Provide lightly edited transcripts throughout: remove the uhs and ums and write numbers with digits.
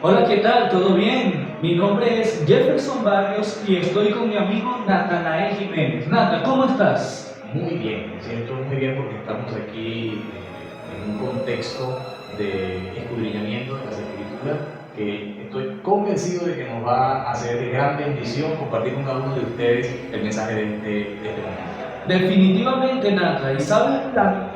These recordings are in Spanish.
Hola, ¿qué tal? ¿Todo bien? Mi nombre es Jefferson Barrios y estoy con mi amigo Natanael Jiménez. Nata, ¿cómo estás? Muy bien, me siento muy bien porque estamos aquí en un contexto de escudriñamiento de las Escrituras que estoy convencido de que nos va a hacer de gran bendición compartir con cada uno de ustedes el mensaje de este momento. Definitivamente, Nata. ¿Y sabes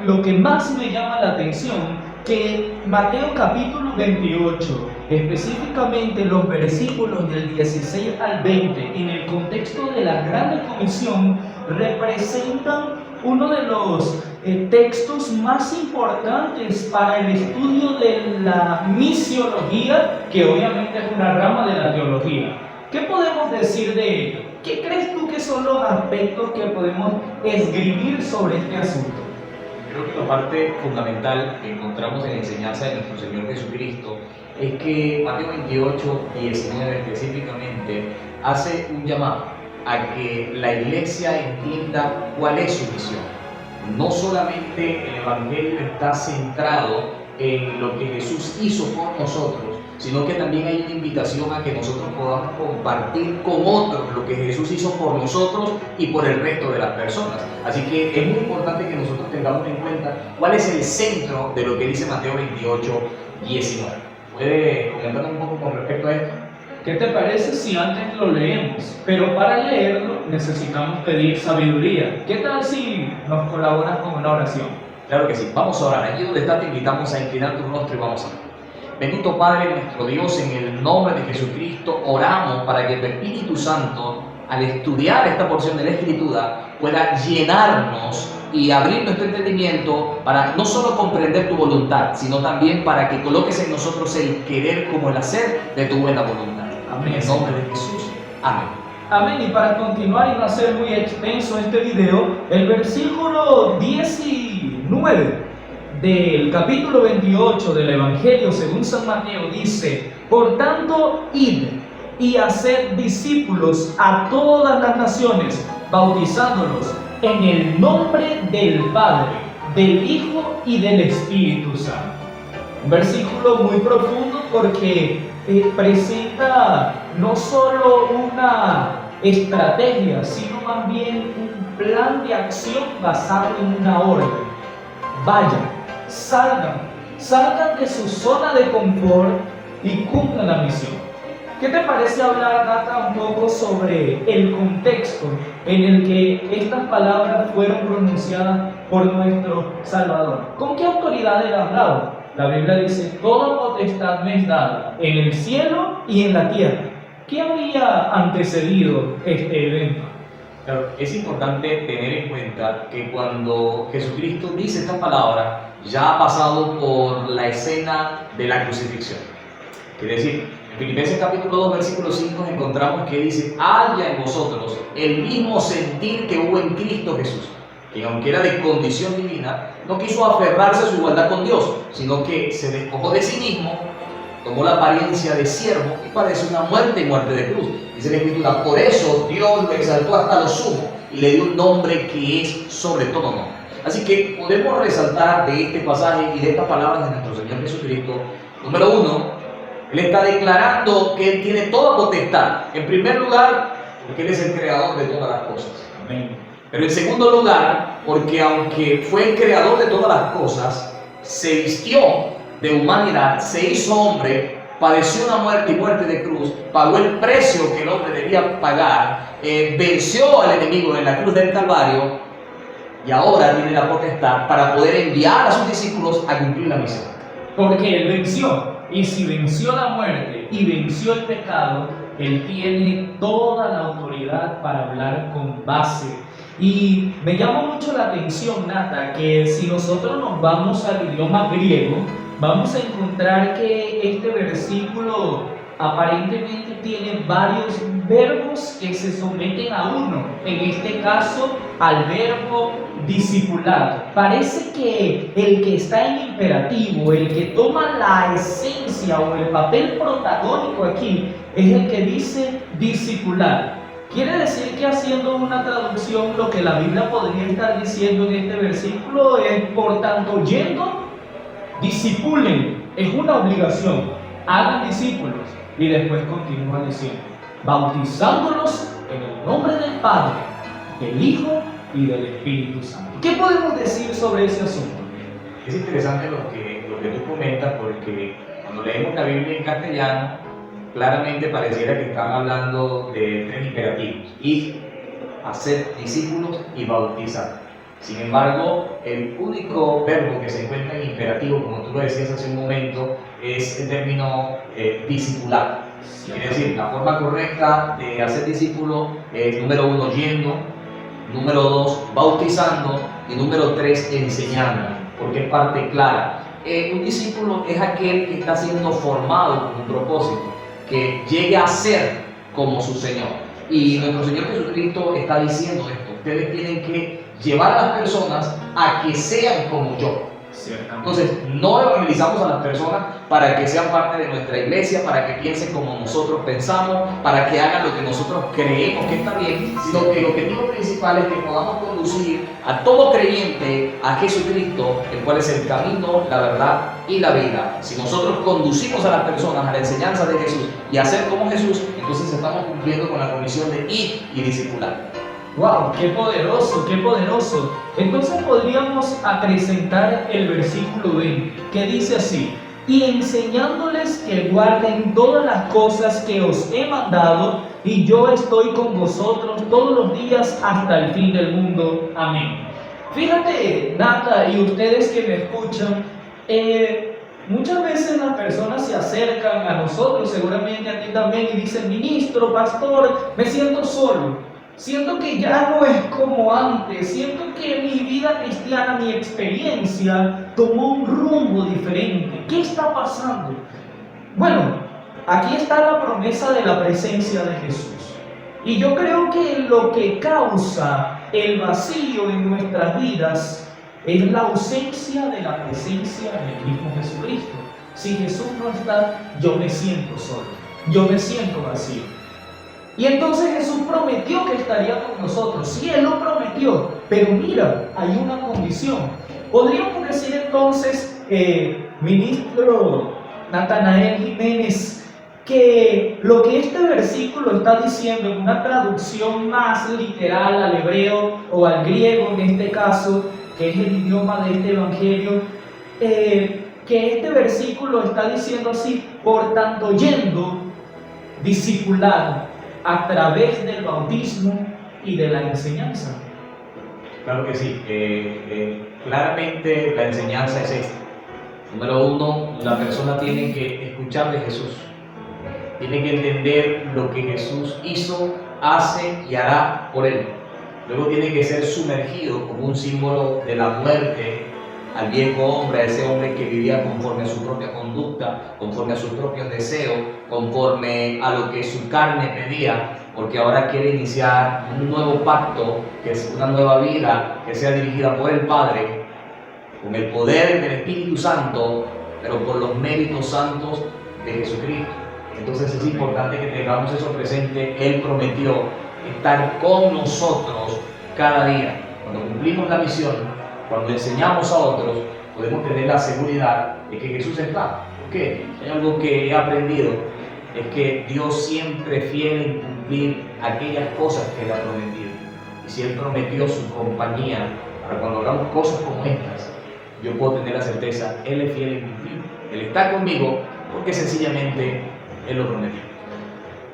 lo que más me llama la atención? Que Mateo capítulo 28, específicamente los versículos del 16 al 20, en el contexto de la Gran Comisión, representan uno de los textos más importantes para el estudio de la misiología, que obviamente es una rama de la teología. ¿Qué podemos decir de ello? ¿Qué crees tú que son los aspectos que podemos escribir sobre este asunto? Creo que la parte fundamental que encontramos en la enseñanza de nuestro Señor Jesucristo es que Mateo 28, 19 específicamente, hace un llamado a que la iglesia entienda cuál es su misión. No solamente el Evangelio está centrado en lo que Jesús hizo por nosotros, sino que también hay una invitación a que nosotros podamos compartir con otros lo que Jesús hizo por nosotros y por el resto de las personas. Así que es muy importante que nosotros tengamos en cuenta cuál es el centro de lo que dice Mateo 28, 19. ¿Puede comentarnos un poco con respecto a esto? ¿Qué te parece si antes lo leemos? Pero para leerlo necesitamos pedir sabiduría. ¿Qué tal si nos colaboras con una oración? Claro que sí. Vamos a orar. Allí donde estás te invitamos a inclinar tu rostro y vamos a orar. Bendito Padre nuestro Dios, en el nombre de Jesucristo oramos para que tu Espíritu Santo, al estudiar esta porción de la Escritura, pueda llenarnos y abrir nuestro entendimiento para no solo comprender tu voluntad, sino también para que coloques en nosotros el querer como el hacer de tu buena voluntad. Amén. En el nombre de Jesús. Amén. Amén. Y para continuar y no hacer muy extenso este video, el versículo 19 del capítulo 28 del Evangelio según San Mateo dice: por tanto, id y haced discípulos a todas las naciones, bautizándolos en el nombre del Padre, del Hijo y del Espíritu Santo. Un versículo muy profundo porque presenta no solo una estrategia, sino más bien un plan de acción basado en una orden. Vayan, salgan de su zona de confort y cumplan la misión. ¿Qué te parece hablar, Nata, un poco sobre el contexto en el que estas palabras fueron pronunciadas por nuestro Salvador? ¿Con qué autoridad él hablaba? La Biblia dice: toda potestad me es dada en el cielo y en la tierra. ¿Qué había antecedido este evento? Claro, es importante tener en cuenta que cuando Jesucristo dice esta palabra, ya ha pasado por la escena de la crucifixión. Quiere decir, en Filipenses capítulo 2, versículo 5 encontramos que dice: haya en vosotros el mismo sentir que hubo en Cristo Jesús, que aunque era de condición divina, no quiso aferrarse a su igualdad con Dios, sino que se despojó de sí mismo, tomó la apariencia de siervo y padeció una muerte y muerte de cruz. Dice la Escritura: por eso Dios lo exaltó hasta lo sumo y le dio un nombre que es sobre todo nombre. Así que podemos resaltar de este pasaje y de estas palabras de nuestro Señor Jesucristo, número uno, Él está declarando que Él tiene toda potestad. En primer lugar, porque Él es el creador de todas las cosas. Amén. Pero en segundo lugar, porque aunque fue el creador de todas las cosas, se vistió de humanidad, se hizo hombre, padeció una muerte y muerte de cruz, pagó el precio que el hombre debía pagar, venció al enemigo en la cruz del Calvario y ahora tiene la potestad para poder enviar a sus discípulos a cumplir la misión. Porque Él venció, y si venció la muerte y venció el pecado, Él tiene toda la autoridad para hablar con base. Y me llama mucho la atención, Nata, que si nosotros nos vamos al idioma griego, vamos a encontrar que este versículo aparentemente tiene varios verbos que se someten a uno, en este caso al verbo discipular. Parece que el que está en imperativo, el que toma la esencia o el papel protagónico aquí, es el que dice discipular. Quiere decir que, haciendo una traducción, lo que la Biblia podría estar diciendo en este versículo es: por tanto, yendo, discipulen, es una obligación. hagan discípulos. Y después continúa diciendo, bautizándolos en el nombre del Padre, del Hijo y del Espíritu Santo. ¿Qué podemos decir sobre ese asunto? Es interesante lo que tú comentas, porque cuando leemos la Biblia en castellano, claramente pareciera que están hablando de tres imperativos: ir, hacer discípulos y bautizar. Sin embargo, el único verbo que se encuentra en imperativo, como tú lo decías hace un momento, es el término discipular. Quiere decir, la forma correcta de hacer discípulo es, número 1, yendo; número 2, bautizando; y número 3, enseñando, porque es parte clara. Un discípulo es aquel que está siendo formado con un propósito, que llegue a ser como su Señor. Y nuestro Señor Jesucristo está diciendo esto: ustedes tienen que llevar a las personas a que sean como yo. Entonces, no evangelizamos a las personas para que sean parte de nuestra iglesia, para que piensen como nosotros pensamos, para que hagan lo que nosotros creemos que está bien, sino que el objetivo principal es que podamos conducir a todo creyente a Jesucristo, el cual es el camino, la verdad y la vida. Si nosotros conducimos a las personas a la enseñanza de Jesús y a ser como Jesús, entonces estamos cumpliendo con la comisión de ir y discipular. ¡Wow! ¡Qué poderoso! ¡Qué poderoso! Entonces podríamos acrecentar el versículo 20, que dice así: y enseñándoles que guarden todas las cosas que os he mandado, y yo estoy con vosotros todos los días hasta el fin del mundo. Amén. Fíjate, Nata, y ustedes que me escuchan, muchas veces las personas se acercan a nosotros, seguramente a ti también, y dicen: ministro, pastor, me siento solo. Siento que ya no es como antes, siento que mi vida cristiana, mi experiencia tomó un rumbo diferente. ¿Qué está pasando? Bueno, aquí está la promesa de la presencia de Jesús. Y yo creo que lo que causa el vacío en nuestras vidas es la ausencia de la presencia del mismo Jesucristo. Si Jesús no está, yo me siento solo, yo me siento vacío. Y entonces Jesús prometió que estaría con nosotros. Sí, Él lo prometió, pero mira, hay una condición. Podríamos decir entonces, ministro Natanael Jiménez, que lo que este versículo está diciendo en una traducción más literal al hebreo o al griego en este caso, que es el idioma de este evangelio, que este versículo está diciendo así: por tanto, yendo, discipulado a través del bautismo y de la enseñanza. Claro que sí. Claramente la enseñanza es esta. Número 1, la persona tiene que escuchar de Jesús. Tiene que entender lo que Jesús hizo, hace y hará por él. Luego tiene que ser sumergido como un símbolo de la muerte al viejo hombre, a ese hombre que vivía conforme a su propia conducta, conforme a sus propios deseos, conforme a lo que su carne pedía, porque ahora quiere iniciar un nuevo pacto, que es una nueva vida, que sea dirigida por el Padre, con el poder del Espíritu Santo, pero por los méritos santos de Jesucristo. Entonces es importante que tengamos eso presente. Él prometió estar con nosotros cada día. Cuando cumplimos la misión, cuando enseñamos a otros, podemos tener la seguridad de que Jesús está. ¿Por qué? Hay algo que he aprendido, es que Dios siempre es fiel en cumplir aquellas cosas que Él ha prometido. Y si Él prometió su compañía para cuando hagamos cosas como estas, yo puedo tener la certeza, Él es fiel en cumplir. Él está conmigo porque sencillamente Él lo prometió.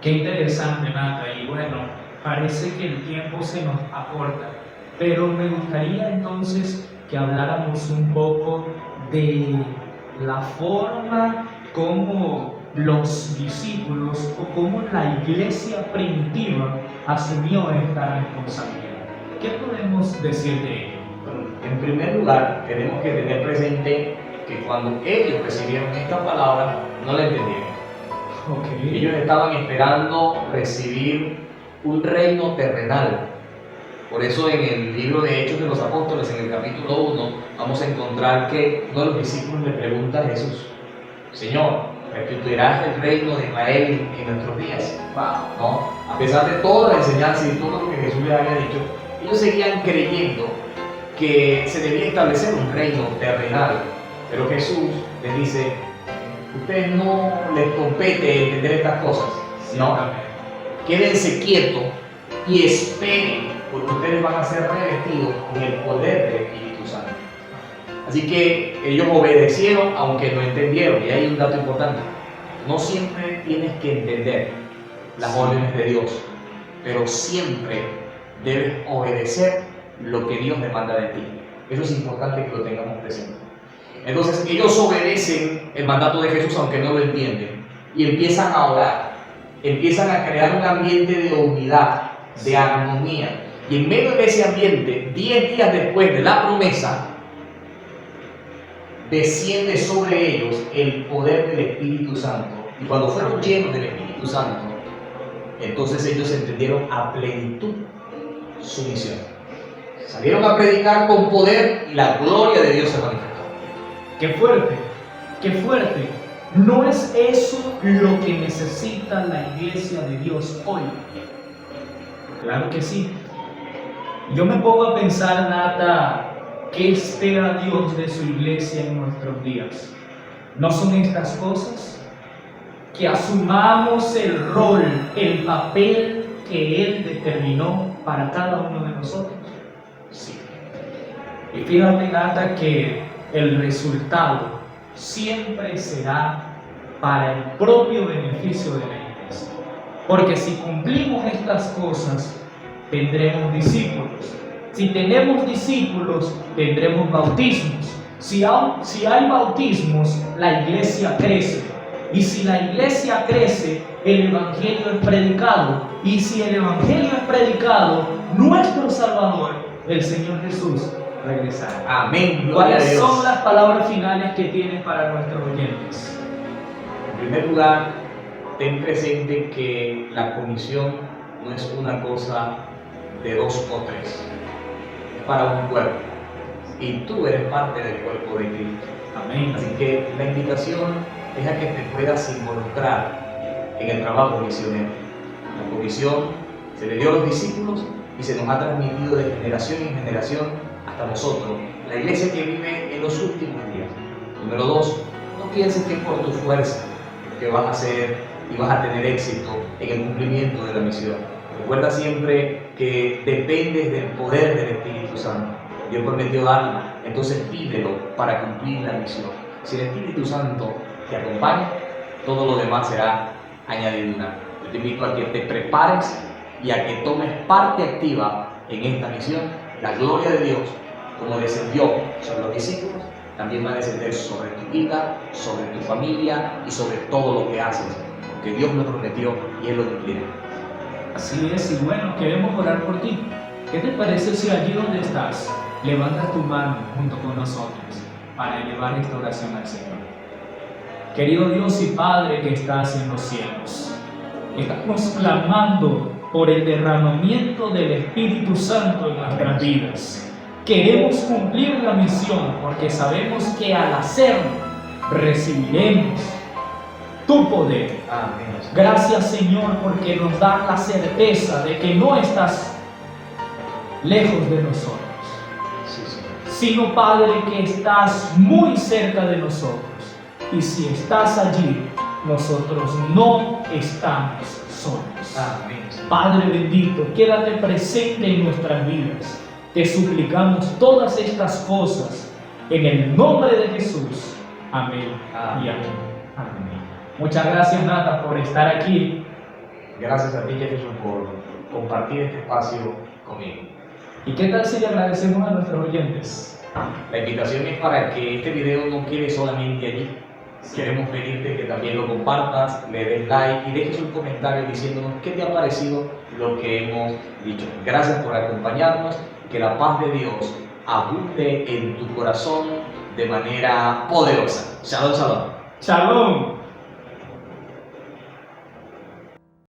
Qué interesante, Nata. Y bueno, parece que el tiempo se nos acorta, pero me gustaría entonces que habláramos un poco de la forma como los discípulos o como la iglesia primitiva asumió esta responsabilidad. ¿Qué podemos decir de ello? Bueno, en primer lugar, tenemos que tener presente que cuando ellos recibieron esta palabra, no la entendieron. Okay. Ellos estaban esperando recibir un reino terrenal. Por eso en el libro de Hechos de los Apóstoles, en el capítulo 1, vamos a encontrar que uno de los discípulos le pregunta a Jesús: Señor, ¿restituirás el reino de Israel en nuestros días? ¿No? A pesar de toda la enseñanza y todo lo que Jesús les había dicho, ellos seguían creyendo que se debía establecer un reino terrenal. Pero Jesús les dice: ustedes no les compete entender estas cosas. No, quédense quietos y esperen, porque ustedes van a ser revestidos con el poder del Espíritu Santo. Así que ellos obedecieron aunque no entendieron. Y hay un dato importante: no siempre tienes que entender las órdenes de Dios, pero siempre debes obedecer lo que Dios demanda de ti. Eso es importante que lo tengamos presente. Entonces ellos obedecen el mandato de Jesús aunque no lo entienden, y empiezan a orar, empiezan a crear un ambiente de unidad, de armonía. Y en medio de ese ambiente, 10 días después de la promesa, desciende sobre ellos el poder del Espíritu Santo. Y cuando fueron llenos del Espíritu Santo, entonces ellos entendieron a plenitud su misión. Salieron a predicar con poder y la gloria de Dios se manifestó. ¡Qué fuerte! ¡Qué fuerte! ¿No es eso lo que necesita la iglesia de Dios hoy? Claro que sí. Yo me pongo a pensar, Nata, ¿qué espera Dios de su iglesia en nuestros días? ¿No son estas cosas? Que asumamos el rol, el papel que Él determinó para cada uno de nosotros. Sí. Y fíjate, Nata, que el resultado siempre será para el propio beneficio de la iglesia. Porque si cumplimos estas cosas, tendremos discípulos. Si tenemos discípulos, tendremos bautismos. Si hay bautismos, la iglesia crece. Y si la iglesia crece, el evangelio es predicado. Y si el evangelio es predicado, nuestro Salvador, el Señor Jesús, regresará. Amén. ¿Cuáles son las palabras finales que tienes para nuestros oyentes? En primer lugar, ten presente que la comisión no es una cosa de 2 o 3, es para un cuerpo. Y tú eres parte del cuerpo de Cristo. Amén. Así que la invitación es a que te puedas involucrar en el trabajo misionero. La comisión se le dio a los discípulos y se nos ha transmitido de generación en generación hasta nosotros, la iglesia que vive en los últimos días. Número 2, no pienses que es por tu fuerza que vas a hacer y vas a tener éxito en el cumplimiento de la misión. Recuerda siempre que dependes del poder del Espíritu Santo. Dios prometió darlo, entonces pídelo para cumplir la misión. Si el Espíritu Santo te acompaña, todo lo demás será añadidura. Yo te invito a que te prepares y a que tomes parte activa en esta misión. La gloria de Dios, como descendió sobre los discípulos, también va a descender sobre tu vida, sobre tu familia y sobre todo lo que haces, porque Dios lo prometió y Él lo cumplirá. Así es, y bueno, queremos orar por ti. ¿Qué te parece si allí donde estás, levantas tu mano junto con nosotros para elevar esta oración al Señor? Querido Dios y Padre que estás en los cielos, estamos clamando por el derramamiento del Espíritu Santo en nuestras vidas. Queremos cumplir la misión porque sabemos que al hacerlo recibiremos tu poder. Amén. Gracias, Señor, porque nos das la certeza de que no estás lejos de nosotros, sino, Padre, que estás muy cerca de nosotros. Y si estás allí, nosotros no estamos solos. Amén. Padre bendito, quédate presente en nuestras vidas. Te suplicamos todas estas cosas en el nombre de Jesús. Amén. Amén. Y amén. Amén. Muchas gracias, Nata, por estar aquí. Gracias a ti, Jefferson, por compartir este espacio conmigo. ¿Y qué tal si le agradecemos a nuestros oyentes? La invitación es para que este video no quede solamente allí. Queremos pedirte que también lo compartas, le des like y dejes un comentario diciéndonos qué te ha parecido lo que hemos dicho. Gracias por acompañarnos. Que la paz de Dios abunde en tu corazón de manera poderosa. Shalom, shalom. Shalom.